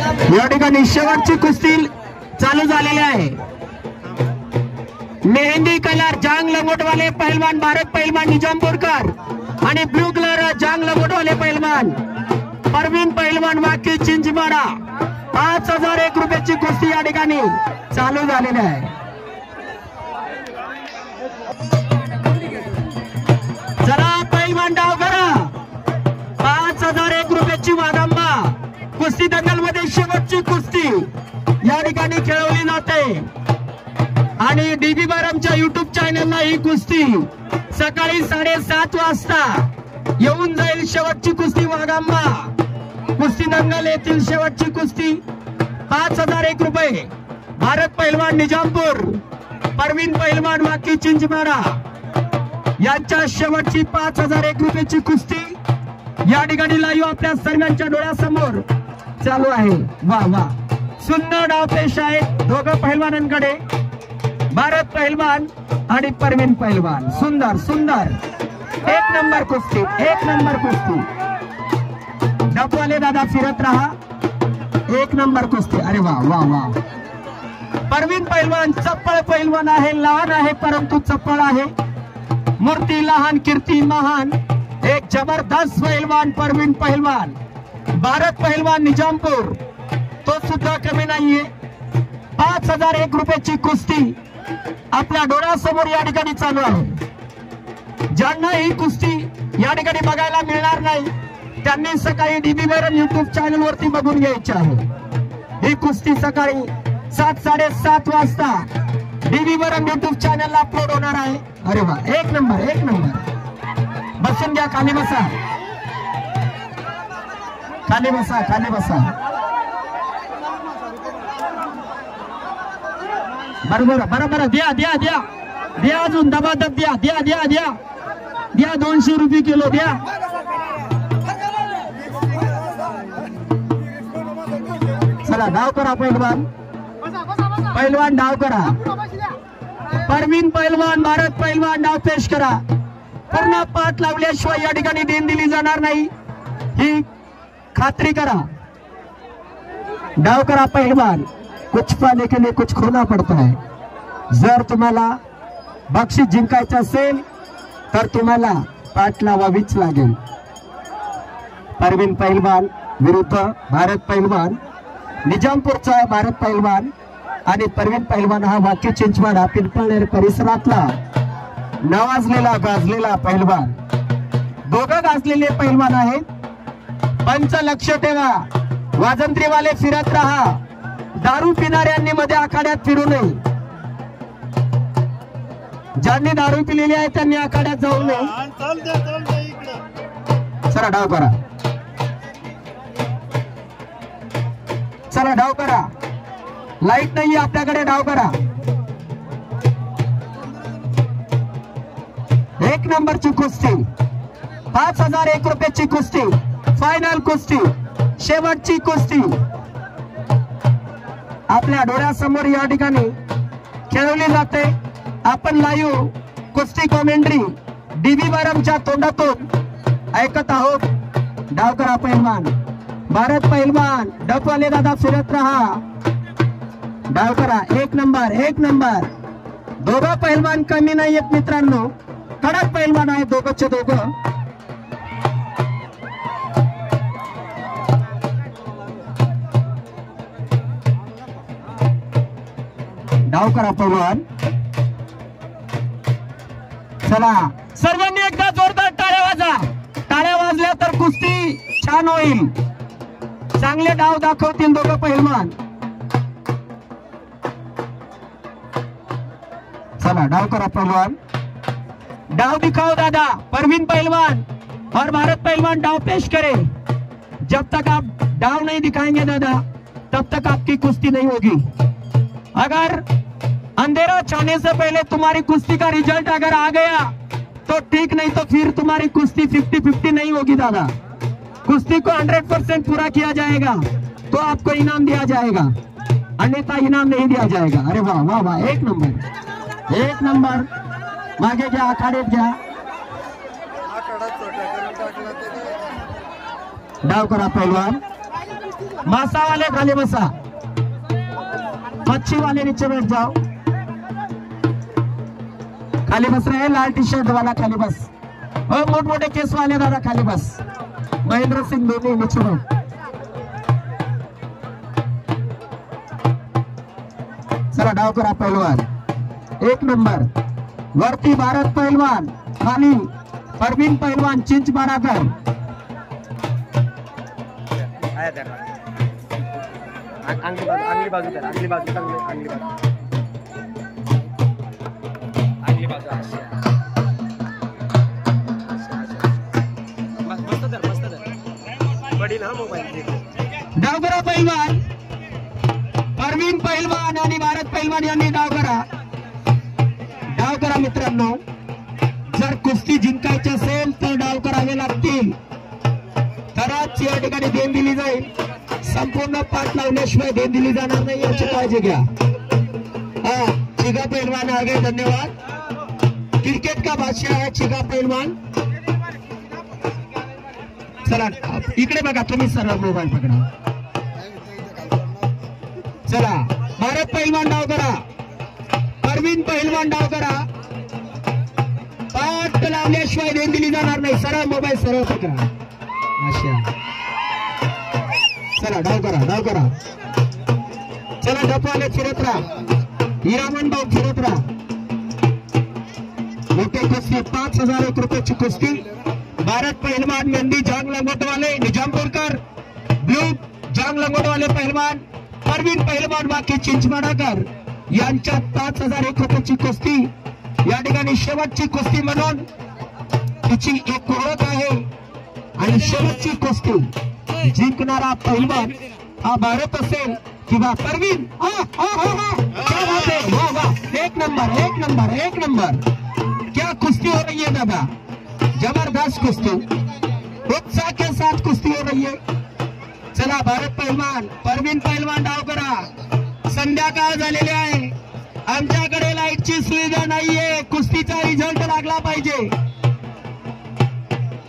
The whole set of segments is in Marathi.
या ठिकाणी शेवटची कुस्ती चालू झालेली आहे। मेहंदी कलर जांग लंगोटवाले पहलवान भारत पहलवान निजामपूरकर आणि ब्लू कलर जांग लंगोटवाले पहलवान परवीन पहलवान वाकी चिंचमारा 5001 रुपयाची कुस्ती या ठिकाणी चालू झालेली आहे। जरा पहलवान डाव करा। 5001 रुपयाची वादांबा कुस्ती दंगलमध्ये शेवटची कुस्ती या ठिकाणी खेळवली जाते आणि डीबी बारमच्या युट्यूब चॅनलला ही कुस्ती सकाळी 7:30 वाजता येऊन जाईल। शेवटची कुस्ती वाघांबा कुस्ती दंगल येथील शेवटची कुस्ती 5001 रुपये भारत पहलवान निजामपूर परवीन पहलवान वाकी चिंचमारा यांच्या शेवटची 5001 रुपयाची कुस्ती या ठिकाणी लाईव्ह आपल्या सर्वांच्या डोळ्यासमोर चालू आहे। वा वा सुंदर डावपेश आहे दोघं पहलवानांकडे, भारत पहलवान आणि परवीन पहलवान। सुंदर सुंदर एक नंबर कुस्ती, एक नंबर कुस्ती। डबवाले दादा फिरत रहा, एक नंबर कुस्ती। अरे वा वा वा परवीन पहलवान चप्पळ पहलवान आहे, लहान आहे परंतु चप्पळ आहे। मूर्ती लहान कीर्ती महान, एक जबरदस्त पहलवान परवीन पहलवान। भारत पहलवान निजामपूर तो सुद्धा कमी नाहीये। 5001 रुपयाची कुस्ती आपल्या डोळ्यासमोर या ठिकाणी चालू आहे। ज्यांना ही कुस्ती या ठिकाणी बघायला मिळणार नाही त्यांनी सकाळी डीबी बारम युट्यूब चॅनल वरती बघून घ्यायची आहे। ही कुस्ती सकाळी 7:30 वाजता डीबी बारम युट्यूब चॅनलला अपलोड होणार आहे। अरे वा एक नंबर, एक नंबर। बसून घ्या, खाली बसा, खाली बसा, खाली बसा। बरोबर बरोबर द्या द्या द्या द्या अजून दबादब द्या द्या द्या द्या द्या 200 रुपये किलो द्या। चला डाव करा पहलवान, पहलवान डाव करा। परवीन पहलवान भारत पहलवान डाव पेश करा। पूर्ण पाठ लावल्याशिवाय या ठिकाणी देण दिली जाणार नाही ही खात्री करा। डाव करा पहलवान, कुछ पाने के लिए कुछ खोना पड़ता है। जर तुम्हाला बक्षीस जिंकायचं असेल तर तुम्हाला पाठ लावावीच लागेल। परवीन पहलवान विरुद्ध भारत पहलवान, निजामपूरचा भारत पहलवान आणि परवीन पहलवान हा वाकी चिंचवाडा पिंपळनेर परिसरातला नावाजलेला गाजलेला पहलवान। दोघं गाजलेले पहलवान आहेत। पंच लक्ष ठेवा, वाजंत्रीवाले फिरत रहा, दारू पिणाऱ्यांनी मध्ये आखाड्यात फिरू नये। ज्यांनी दारू पिलेली आहे त्यांनी आखाड्यात जाऊ नये। चला डाव करा, चला डाव करा। लाईट नाही आपल्याकडे, डाव करा। एक नंबरची कुस्ती 5001 रुपयाची कुस्ती, फायनल कुस्ती, शेवटची कुस्ती आपल्या डोळ्यासमोर या ठिकाणी खेळवली जाते। आपण लाईव्ह कुस्ती कॉमेंट्री डीबी बारमच्या तोंडातून ऐकत आहोत। डाव करा पहलवान, भारत पहलवान, डबवाले दादा फिरत रहा, डाव करा। एक नंबर, एक नंबर। दोघं पहलवान कमी नाहीयेत मित्रांनो, कडक पहलवान आहेत दोघंचे दोघं। डाव करा पहलवान। चला सर्वांनी एकदा जोरदार टाळ्या वाजा। टाळ्या वाजल्या तर कुस्ती छान होईल, चांगले डाव दाखवतील दोघं पहलवान। चला डाव करा पहलवान, डाव दिखाओ दादा। परवीन पहलवान और भारत पहलवान डाव पेश करे। जब तक आप डाव नहीं दिखाएंगे दादा तब तक आपकी कुश्ती नहीं होगी। अगर अंधेरा छाने से पहले तुम्हारी कुश्ती का रिजल्ट अगर आ गया तो ठीक, नहीं तो फिर तुम्हारी कुश्ती 50-50 नहीं होगी दादा। कुश्ती को 100% पूरा किया जाएगा तो आपको इनाम दिया जाएगा, अन्यथा इनाम नहीं दिया जाएगा। अरे वाह वाह वाह, एक नंबर, एक नंबर। मागे घ्या, आखाड्यात घ्या, डाव करा पहलवान। मासा वाले खाली बसा, मच्छी वाले नीचे बैठ जाओ, खाली बस रहे। लाल टी शर्ट वाला खाली बस, और मोठ मोठे केस वाले दादा खाली बस। महेंद्र सिंह धोनी नीचे बैठ। चला डाव करा पहलवान, एक नंबर वरती भारत पहलवान, खाली परवीन पहलवान चिंच माराकर। अंगली बाजू कर, अंगली बाजू कर, अंगली बाजू बड़ी ना मोबाईल। डाव करा पहलवान, परवीन पहलवान आणि भारत पहलवान यांनी डाव करा। डाव करा मित्रांनो, जर कुस्ती जिंकायची असेल तर डाव करावे लागतील, तरच या ठिकाणी देण दिली जाईल। संपूर्ण पाठ लावल्याशिवाय देण दिली जाणार नाही, याची काळजी घ्या। चिगा पहलवान आगे, धन्यवाद। क्रिकेट का बादशाह है चिगा पहलवान। चला इकडे बघा, तुम्ही सरळ मोबाईल पकडा। चला भारत पहलवान डाव करा, परवीन पहलवान डाव करा। पाठ लावल्याशिवाय देण दिली जाणार नाही, सरळ मोबाईल सरळ पकडा। अशा चला डाव करा, डाव करा। चला डपवाले फिरत राहा, हिरामन भाऊ फिरत राहा। मोठे कुस्ती 5,000 रुपयाची कुस्ती। भारत पहलवान मेहंदी जांग लंगोट वाले निजामपूरकर, ब्लू जांग लंगोट वाले पहलवान परवीन पहलवान बाकी चिंचमाडाकर यांच्यात 5,001 रुपयाची कुस्ती। या ठिकाणी शेवटची कुस्ती म्हणून तिची एक ओळख आहे, आणि शेवटची कुस्ती जिंकणारा पहलवान हा भारत असेल किंवा परवीन। एक नंबर, एक नंबर, एक नंबर। क्या कुश्ती हो रही है दादा, जबरदस्त कुश्ती, उत्साह के साथ कुश्ती हो रही है। चला भारत पहलवान, परवीन पहलवान डाव करा। संध्याकाळ झालेली आहे, आमच्याकडे लाईटची सुविधा नाहीये, कुस्तीचा रिझल्ट लागला पाहिजे,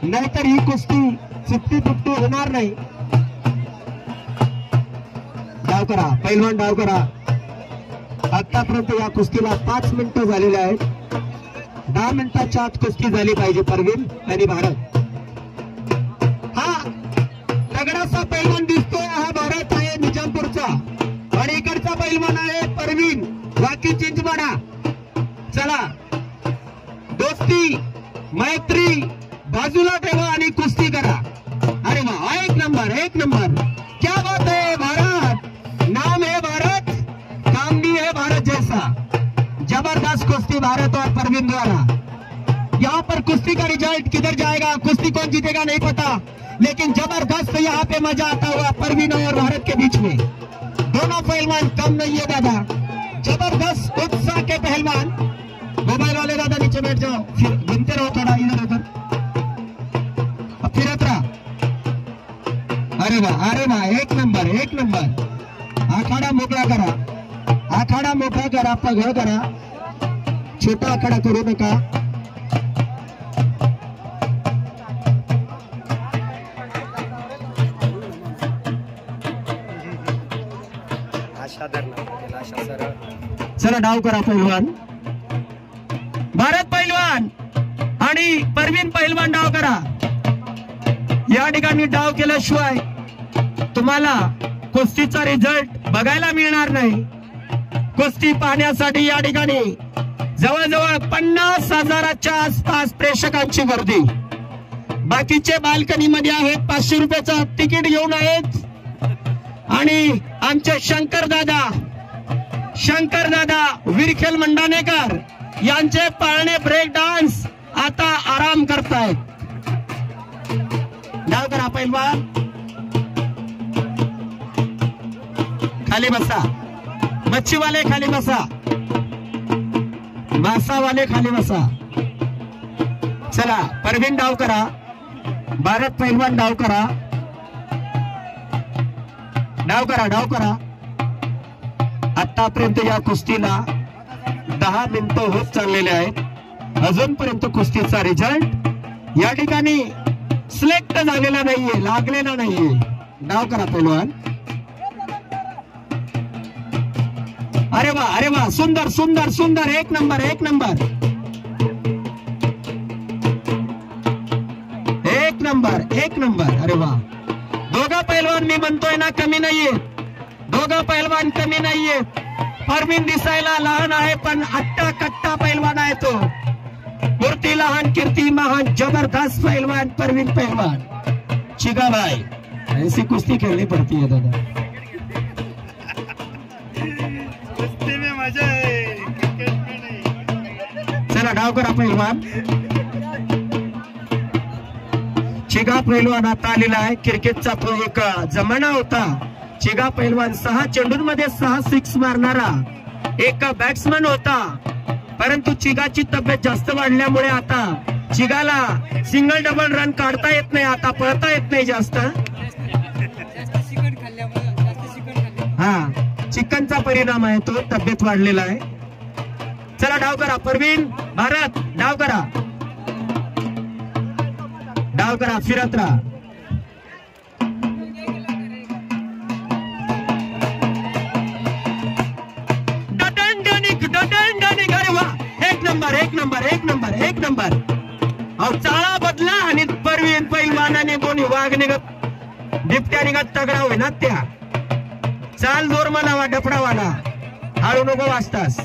नाहीतर ही कुस्ती चुकती पुकती होणार नाही। डाव करा पहलवान, डाव करा। आतापर्यंत या कुस्तीला 5 मिनिटं झालेली आहेत, 10 मिनिटाच्या आत कुस्ती झाली पाहिजे परवीन आणि भारत। हा तगडासा पैलवान दिसतोय, हा भारत आहे निजामपूरचा, आणि इकडचा पैलवान आहे परवीन वाकी चिंचमाडा। चला दोस्ती मैत्री बाजूला ठेवा आणि कुस्ती करा। अरे वाह, एक नंबर, एक नंबर, क्या बात है। भारत नाम है, भारत काम भी है भारत जैसा। जबरदस्त कुश्ती भारत और परवीन द्वारा। यहाँ पर कुश्ती का रिजल्ट किधर जाएगा, कुश्ती कौन जीतेगा नहीं पता, लेकिन जबरदस्त यहाँ पे मजा आता हुआ परवीन और भारत के बीच में। दोनों पहलवान कम नहीं है दादा, जबरदस्त उत्साह के पहलवान। मोबाइल वाले दादा नीचे बैठ जाओ, फिर घूमते रहो थोड़ा इधर उधर, फिरत रहा। अरे वाह, अरे वाह, एक नंबर, एक नंबर। आखाडा मोकळा करा, आखाडा मोठा करा, पगळ करा, छोटा आखाडा करू नका। चला डाव करा पहलवान, भारत पहलवान आणि परवीन पहलवान डाव करा। या ठिकाणी डाव केल्याशिवाय तुम्हाला कुस्तीचा रिझल्ट बघायला मिळणार नाही। कुस्ती पाहण्यासाठी या ठिकाणी जवळजवळ 50,000च्या आसपास प्रेक्षकांची गर्दी। बाकीचे बाल्कनी मध्ये आहेत, 500 रुपयाचं तिकीट घेऊन आहेत। आणि आमचे शंकर दादा विरखेल मंडानेकर यांचे पाळणे ब्रेक डान्स आता आराम करतायत। डाव करा पहलवान, खाली बसा, मच्छीवाले खाली बसा, मासावाले खाली बसा। चला परवीन डाव करा, भारत पहलवान डाव करा, डाव करा, डाव करा। आतापर्यंत या कुस्तीला 10 मिनिटं होत चाललेले आहेत, अजूनपर्यंत कुस्तीचा रिझल्ट या ठिकाणी सिलेक्ट झालेला नाहीये, लागलेला नाहीये। डाव करा पहलवान। अरे वा सुंदर सुंदर सुंदर एक नंबर एक नंबर एक नंबर एक नंबर. अरे वा दोघं पैलवान मी म्हणतोय ना कमी नाहीये. दोघं पैलवान कमी नाहीये. परवीन दिसायला लहान आहे पण अट्टा कट्टा पैलवान आहे तो. मूर्ती लहान कीर्ती महान जबरदस्त पैलवान परवीन पैलवान. चिगा भाई ऐसी कुस्ती खेलनी पड़ती है दादा. कुस्ती में मजा है, क्रिकेट में नहीं. चला डाव करा पैलवान. चिगा पैलवान आता आलेला आहे. क्रिकेटचा तो एक जमाना होता. चिगा पैलवान 6 चेंडूंमध्ये 6 सिक्स मारणारा एक बॅट्समन होता. परंतु चिगाची तब्येत जास्त वाढल्यामुळे आता चिगाला सिंगल डबल रन काढता येत नाही. आता पळता येत नाही जास्त. हा चिकनचा परिणाम आहे तो. तब्येत वाढलेला आहे. चला डाव करा परवीन भारत. डाव करा डाव करा फिरत राहा. अरे वा एक नंबर एक नंबर एक नंबर एक नंबर. अहो चाळा बदला आणि परवीन पैलवानाने कोणी वाघ निघत बिबट्या निघत तगडा होय ना त्या. चाल जोर म्हणावा डफडावाला हळू नको वाचतास.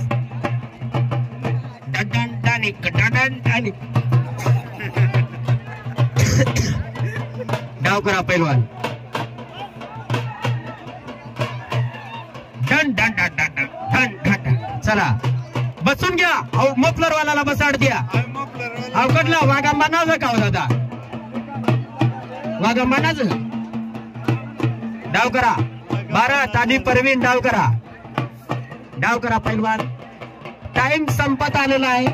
डाव करा पैलवान. Done done done done done done done. चला बसून घ्या. मोपलर वाला बसाड द्या. अवघडला वाघांबानाच का हो दादा. वाघांबानाच डाव करा. भारत आणि परवीन डाव करा. डाव करा पैलवान. टाइम संपत आलेला आहे.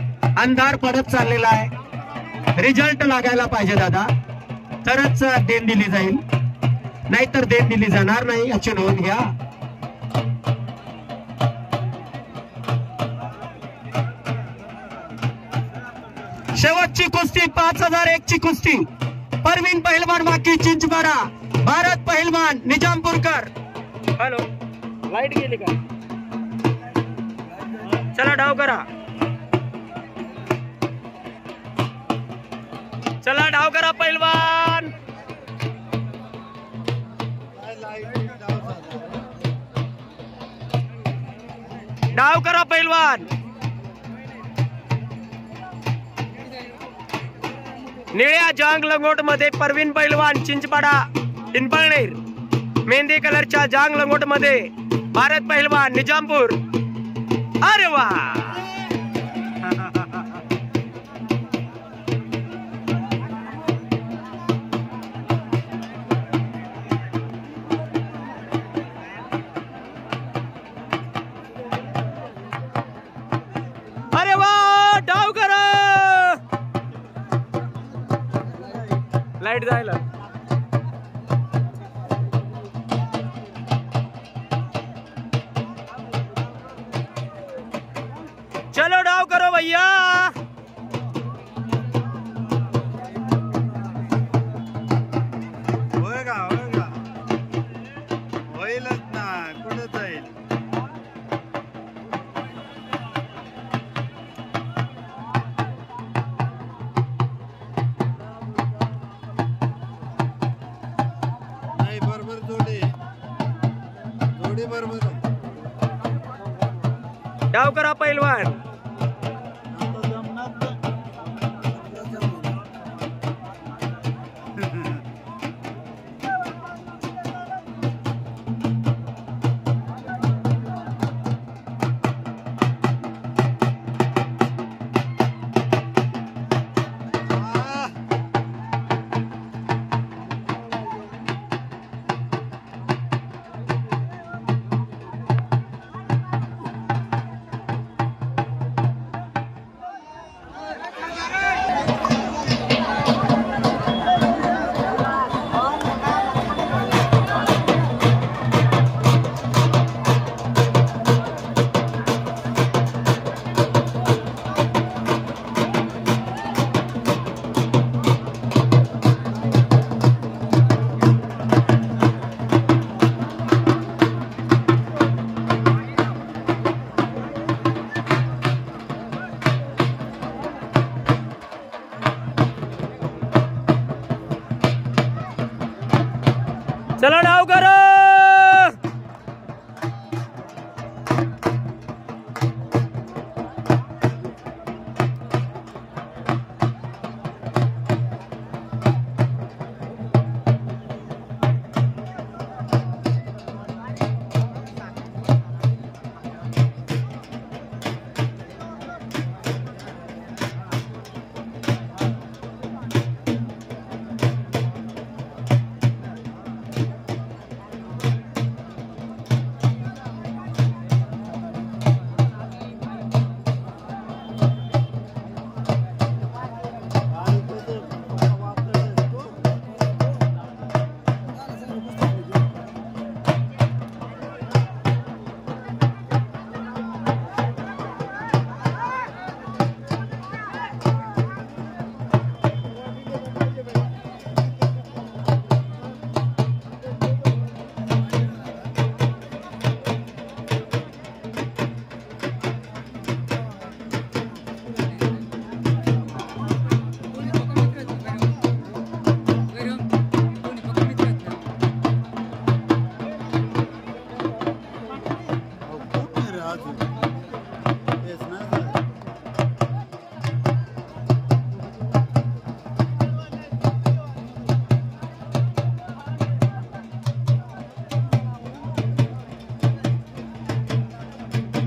अंधार पडत चाललेला आहे. रिझल्ट लागायला पाहिजे दादा तरच देण दिली जाईल. नाहीतर देण दिली जाणार नाही याची नोंद घ्या. शेवटची कुस्ती 5001 ची कुस्ती. परवीन पहिलवान बाकी चिंचपाडा. भारत पहिलवान निजामपूरकर. हॅलो लाईट गेली का. चला डाव करा. चला डाव करा पहिलवान. डाव करा पहिलवान. निळ्या जांग लंगोट मध्ये परवीन पैलवान चिंचपाडा पिंपळनेर. मेहंदी कलरच्या जांग लंगोट मध्ये भारत पैलवान निजामपूर. अरे वा अरे वा डाव करा. लाईट जायला. चलो डाव करो भैया. होएगा होएगा होईलच ना. कुठे जाईल. नाही बरोबर जोडी जोडी बरोबर. डाव करा पैलवान.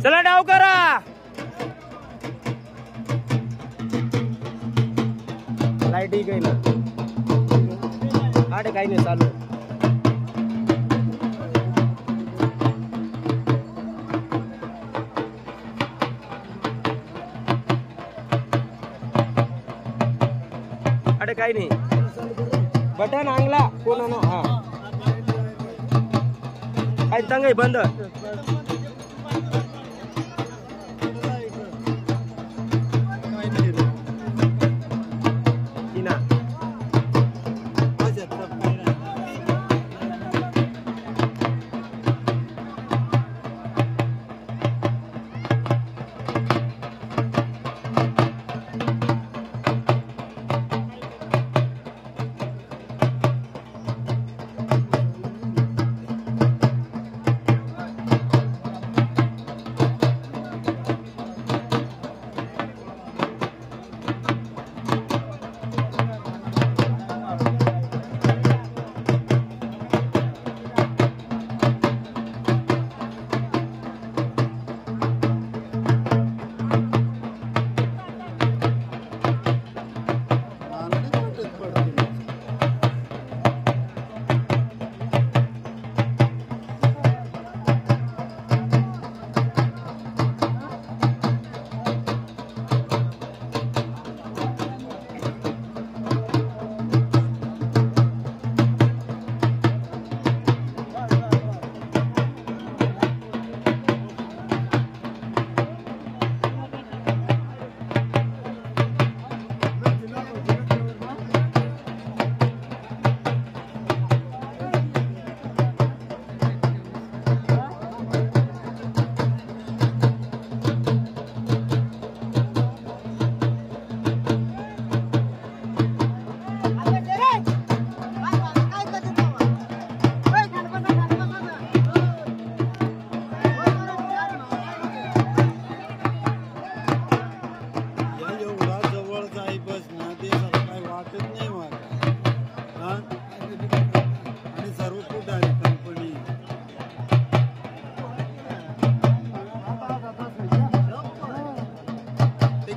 चला डाव करा. लाईट ही काही ना आडे काही नाही चालू. अरे काही नाही बटन आणला कोण आणू. हा काय चांगलं आहे बंद.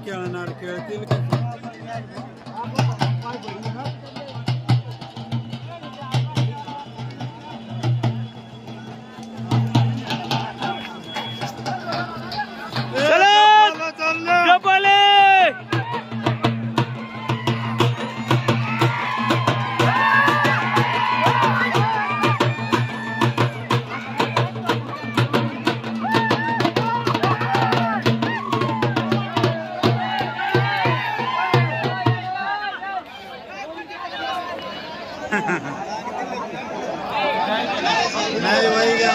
खेळणार खेळतील नहीं वही गया